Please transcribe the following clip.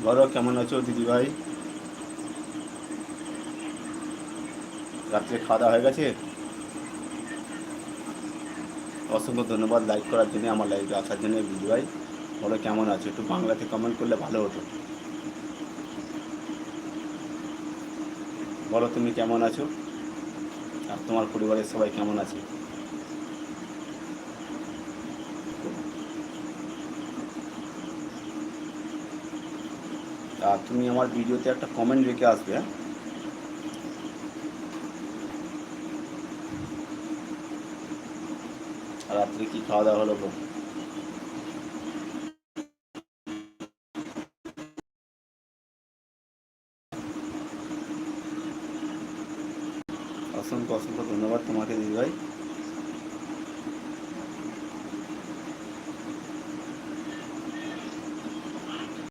বলো কেমন আছো দিদিভাই? রাত্রে খাওয়া দাওয়া হয়ে গেছে? অসংখ্য ধন্যবাদ লাইক করার জন্য, আমার লাইভে আসার জন্য দিদিভাই। বলো কেমন আছো, একটু বাংলাতে কমেন্ট করলে ভালো হতো। বলো তুমি কেমন আছো, আর তোমার পরিবারের সবাই কেমন আছে? আর তুমি আমার ভিডিওতে একটা কমেন্ট রেখে আসবে, হ্যাঁ? আর রাত্রে কি খাওয়া দাওয়া হলো গো?